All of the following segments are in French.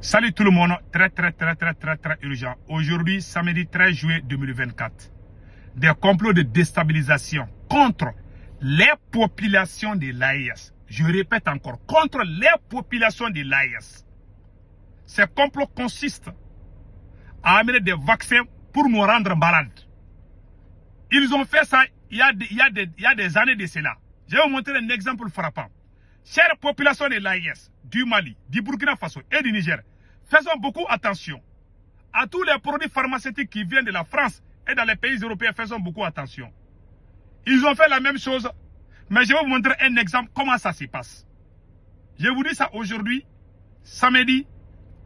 Salut tout le monde, très urgent. Aujourd'hui, samedi 13 juillet 2024, des complots de déstabilisation contre les populations de l'AES. Je répète encore, contre les populations de l'AES. Ces complots consistent à amener des vaccins pour nous rendre malades. Ils ont fait ça il y a des années de cela. Je vais vous montrer un exemple frappant. Chère population de l'AES, du Mali, du Burkina Faso et du Niger, faisons beaucoup attention à tous les produits pharmaceutiques qui viennent de la France et dans les pays européens. Faisons beaucoup attention. Ils ont fait la même chose, mais je vais vous montrer un exemple comment ça se passe. Je vous dis ça aujourd'hui, samedi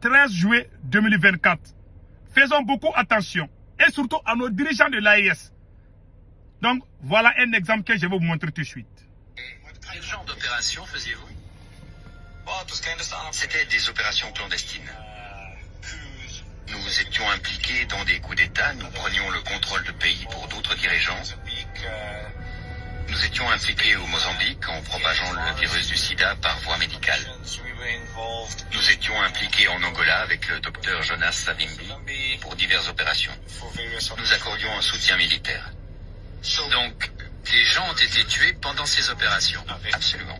13 juillet 2024. Faisons beaucoup attention et surtout à nos dirigeants de l'AES. Donc voilà un exemple que je vais vous montrer tout de suite. Quel genre d'opération faisiez-vous? C'était des opérations clandestines. Nous étions impliqués dans des coups d'État, nous prenions le contrôle de pays pour d'autres dirigeants. Nous étions impliqués au Mozambique en propageant le virus du sida par voie médicale. Nous étions impliqués en Angola avec le docteur Jonas Savimbi pour diverses opérations. Nous accordions un soutien militaire. Donc, des gens ont été tués pendant ces opérations. Absolument.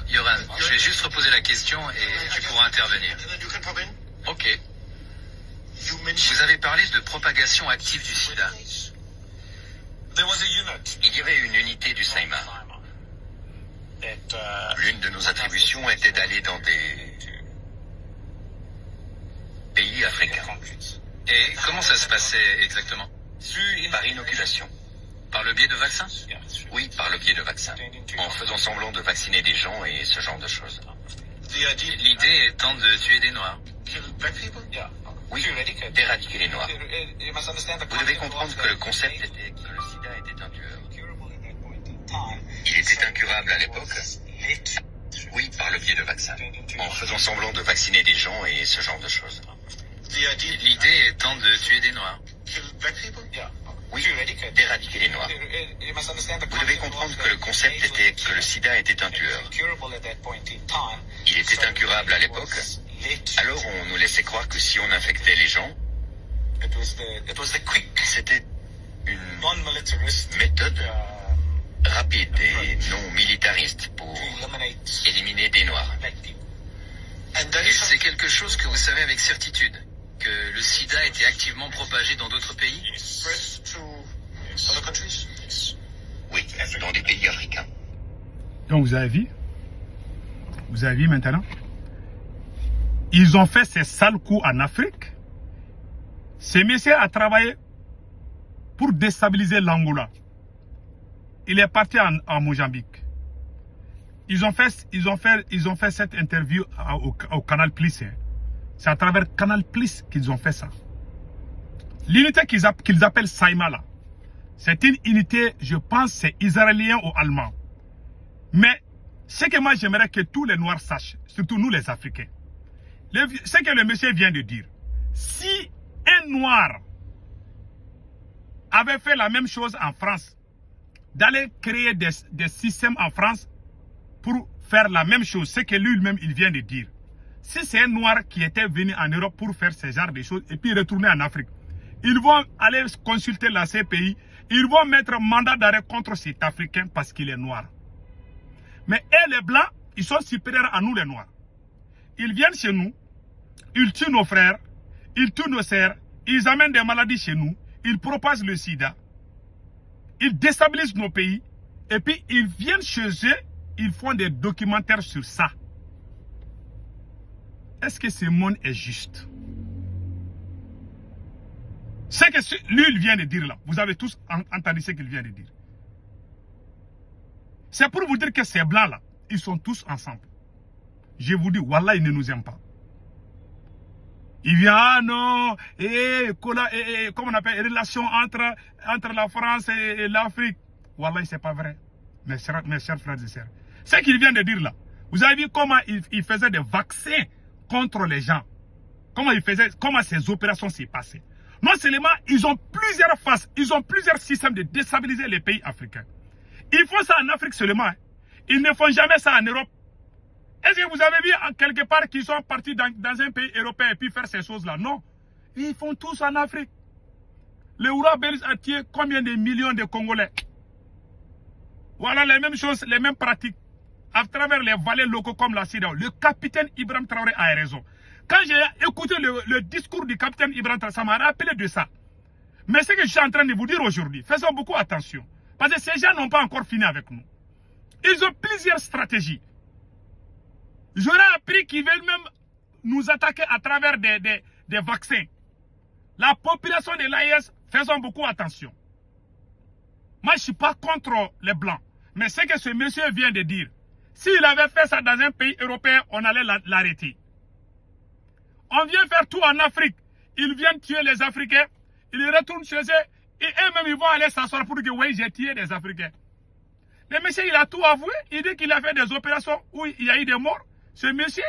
Yoran, je vais juste reposer la question et tu pourras intervenir. Ok. Vous avez parlé de propagation active du sida. Il y avait une unité du SAIMA. L'une de nos attributions était d'aller dans des pays africains. Et comment ça se passait exactement? Par inoculation. Par le biais de vaccins? Oui, par le biais de vaccins. En faisant semblant de vacciner des gens et ce genre de choses. L'idée étant de tuer des Noirs. Oui, d'éradiquer les Noirs. Vous devez comprendre que le concept était que le sida était un tueur. Il était incurable à l'époque. Oui, par le biais de vaccins. En faisant semblant de vacciner des gens et ce genre de choses. L'idée étant de tuer des Noirs. Oui, d'éradiquer les Noirs. Vous devez comprendre que le concept était que le sida était un tueur. Il était incurable à l'époque. Alors on nous laissait croire que si on infectait les gens, c'était une méthode rapide et non militariste pour éliminer des Noirs. Et c'est quelque chose que vous savez avec certitude, que le sida était activement propagé dans d'autres pays? Oui, dans des pays africains. Donc vous avez vu maintenant? Ils ont fait ces sales coups en Afrique. Ce monsieur a travaillé pour déstabiliser l'Angola. Il est parti en Mozambique. Ils ont fait cette interview au Canal Plus. C'est à travers Canal Plus qu'ils ont fait ça. L'unité qu'ils appellent SAIMA là, c'est une unité, je pense, c'est israélien ou allemand. Mais ce que moi j'aimerais que tous les Noirs sachent, surtout nous les Africains, ce que le monsieur vient de dire, si un Noir avait fait la même chose en France, d'aller créer des systèmes en France pour faire la même chose, ce que lui-même il vient de dire. Si c'est un Noir qui était venu en Europe pour faire ce genre de choses et puis retourner en Afrique, ils vont aller consulter la CPI, ils vont mettre un mandat d'arrêt contre cet Africain parce qu'il est noir. Mais eux les Blancs, ils sont supérieurs à nous les Noirs. Ils viennent chez nous, ils tuent nos frères, ils tuent nos sœurs, ils amènent des maladies chez nous, ils propagent le sida, ils déstabilisent nos pays et puis ils viennent chez eux, ils font des documentaires sur ça. Est-ce que ce monde est juste? Ce que lui il vient de dire là, vous avez tous entendu ce qu'il vient de dire. C'est pour vous dire que ces blancs là, ils sont tous ensemble. Je vous dis, Wallah, ils ne nous aiment pas. Il vient, ah non, comment on appelle, relation entre la France et l'Afrique. Wallah, c'est pas vrai, mes chers frères et sœurs. Ce qu'il vient de dire là, vous avez vu comment il faisait des vaccins contre les gens. Comment ces opérations s'est passées. Non seulement, ils ont plusieurs faces, ils ont plusieurs systèmes de déstabiliser les pays africains. Ils font ça en Afrique seulement. Ils ne font jamais ça en Europe. Est-ce que vous avez vu en quelque part qu'ils sont partis dans un pays européen et puis faire ces choses-là? Non. Ils font tous en Afrique. Le Oura belge a tué combien de millions de Congolais? Voilà les mêmes choses, les mêmes pratiques. À travers les vallées locaux comme la CEDEAO. Le capitaine Ibrahim Traoré a raison. Quand j'ai écouté le discours du capitaine Ibrahim Traoré, ça m'a rappelé de ça. Mais ce que je suis en train de vous dire aujourd'hui, faisons beaucoup attention. Parce que ces gens n'ont pas encore fini avec nous. Ils ont plusieurs stratégies. J'aurais appris qu'ils veulent même nous attaquer à travers des vaccins. La population de l'AIS, faisons beaucoup attention. Moi, je ne suis pas contre les Blancs. Mais ce que ce monsieur vient de dire, s'il avait fait ça dans un pays européen, on allait l'arrêter. On vient faire tout en Afrique. Ils viennent tuer les Africains. Ils retournent chez eux. Et eux-mêmes, ils vont aller s'asseoir pour dire, oui, j'ai tué des Africains. Le monsieur, il a tout avoué. Il dit qu'il a fait des opérations où il y a eu des morts. Ce monsieur,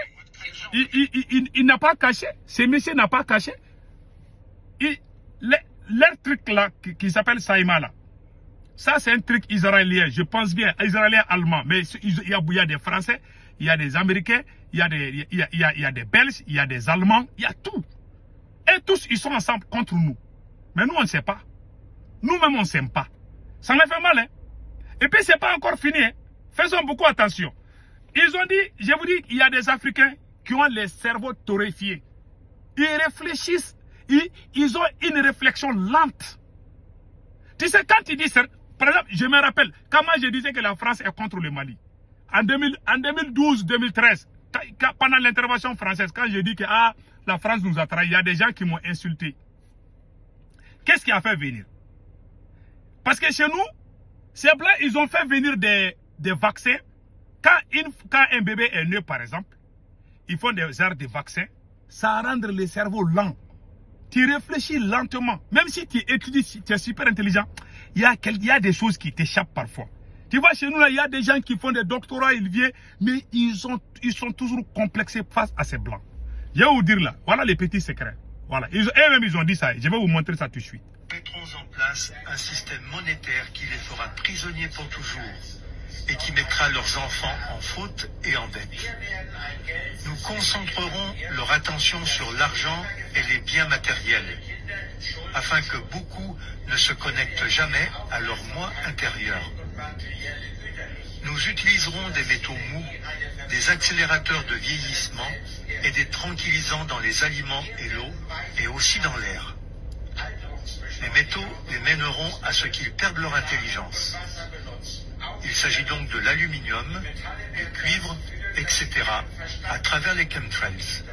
il n'a pas caché. Ce monsieur n'a pas caché. Leur truc là, qui s'appelle Saïma là, ça c'est un truc israélien, je pense bien, israélien allemand. Mais il y a des Français, il y a des Américains, il y a des Belges, il y a des Allemands, il y a tout. Et tous, ils sont ensemble contre nous. Mais nous, on ne sait pas. Nous-mêmes, on ne s'aime pas. Ça me fait mal, hein. Et puis, ce n'est pas encore fini, hein. Faisons beaucoup attention. Ils ont dit, je vous dis, il y a des Africains qui ont les cerveaux torréfiés. Ils réfléchissent, ils ont une réflexion lente. Tu sais, quand ils disent, par exemple, je me rappelle, quand moi je disais que la France est contre le Mali, en 2012-2013, pendant l'intervention française, quand je dis que la France nous a trahis, il y a des gens qui m'ont insulté. Qu'est-ce qui a fait venir? Parce que chez nous, ces blancs, ils ont fait venir des vaccins. Quand un bébé est né, par exemple, ils font des airs de vaccins, ça rend le cerveau lent. Tu réfléchis lentement. Même si tu étudies, si tu es super intelligent, il y a des choses qui t'échappent parfois. Tu vois, chez nous, là, il y a des gens qui font des doctorats, ils viennent, mais ils sont toujours complexés face à ces blancs. Je vais vous dire là, voilà les petits secrets. Voilà. Eux-mêmes, ils ont dit ça. Je vais vous montrer ça tout de suite. Mettrons en place un système monétaire qui les fera prisonniers pour toujours et qui mettra leurs enfants en faute et en dette. Nous concentrerons leur attention sur l'argent et les biens matériels, afin que beaucoup ne se connectent jamais à leur moi intérieur. Nous utiliserons des métaux mous, des accélérateurs de vieillissement et des tranquillisants dans les aliments et l'eau, et aussi dans l'air. Les métaux les mèneront à ce qu'ils perdent leur intelligence. Il s'agit donc de l'aluminium, du cuivre, etc. à travers les chemtrails.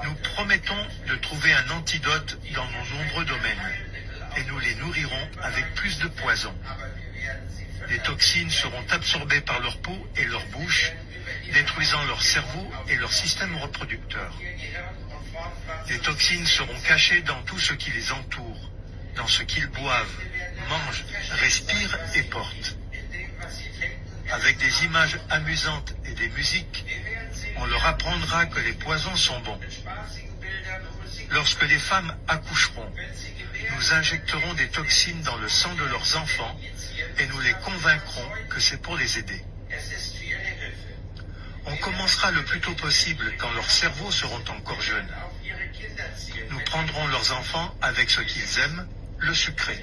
Nous promettons de trouver un antidote dans nos nombreux domaines et nous les nourrirons avec plus de poison. Les toxines seront absorbées par leur peau et leur bouche, détruisant leur cerveau et leur système reproducteur. Les toxines seront cachées dans tout ce qui les entoure, dans ce qu'ils boivent, mangent, respirent et portent. Avec des images amusantes et des musiques, on leur apprendra que les poisons sont bons. Lorsque les femmes accoucheront, nous injecterons des toxines dans le sang de leurs enfants et nous les convaincrons que c'est pour les aider. On commencera le plus tôt possible quand leurs cerveaux seront encore jeunes. Nous prendrons leurs enfants avec ce qu'ils aiment, le sucré.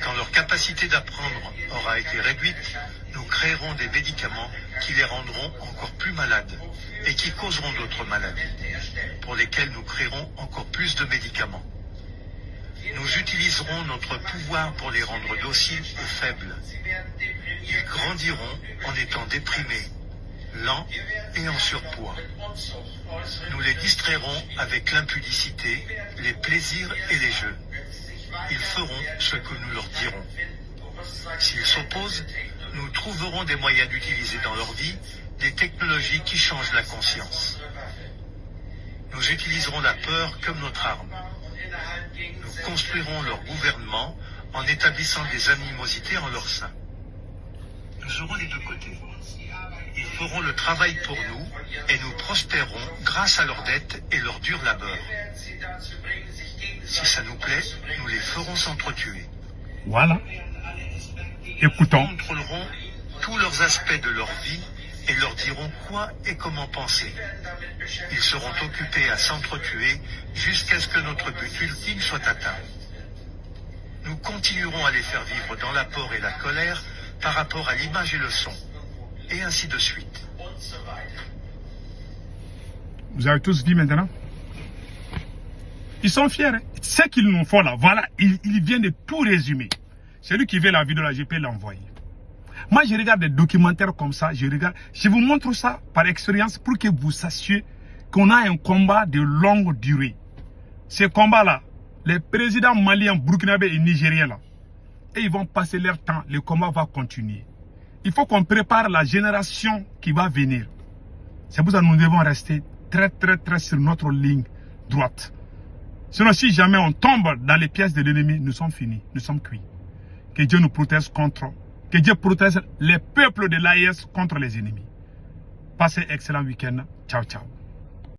Quand leur capacité d'apprendre aura été réduite, nous créerons des médicaments qui les rendront encore plus malades et qui causeront d'autres maladies, pour lesquelles nous créerons encore plus de médicaments. Nous utiliserons notre pouvoir pour les rendre dociles et faibles. Ils grandiront en étant déprimés, lents et en surpoids. Nous les distrairons avec l'impudicité, les plaisirs et les jeux. Ils feront ce que nous leur dirons. S'ils s'opposent, nous trouverons des moyens d'utiliser dans leur vie des technologies qui changent la conscience. Nous utiliserons la peur comme notre arme. Nous construirons leur gouvernement en établissant des animosités en leur sein. Nous aurons les deux côtés. Ils feront le travail pour nous et nous prospérons grâce à leurs dettes et leur dur labeur. Si ça nous plaît, nous les ferons s'entretuer. Voilà. Écoutons. Nous contrôlerons tous leurs aspects de leur vie et leur diront quoi et comment penser. Ils seront occupés à s'entretuer jusqu'à ce que notre but ultime soit atteint. Nous continuerons à les faire vivre dans la peur et la colère par rapport à l'image et le son, et ainsi de suite. Vous avez tous vu maintenant? Ils sont fiers. Hein? Ce qu'ils nous font là, voilà, ils viennent de tout résumer. Celui qui veut la vidéo là, je peux l'envoyer. Moi, je regarde des documentaires comme ça, je vous montre ça par expérience pour que vous sachiez qu'on a un combat de longue durée. Ce combat-là, les présidents maliens, burkinabés et nigériens là, et ils vont passer leur temps, le combat va continuer. Il faut qu'on prépare la génération qui va venir. C'est pour ça que nous devons rester très sur notre ligne droite. Sinon, si jamais on tombe dans les pièces de l'ennemi, nous sommes finis, nous sommes cuits. Que Dieu nous protège que Dieu protège les peuples de l'AES contre les ennemis. Passez un excellent week-end. Ciao, ciao.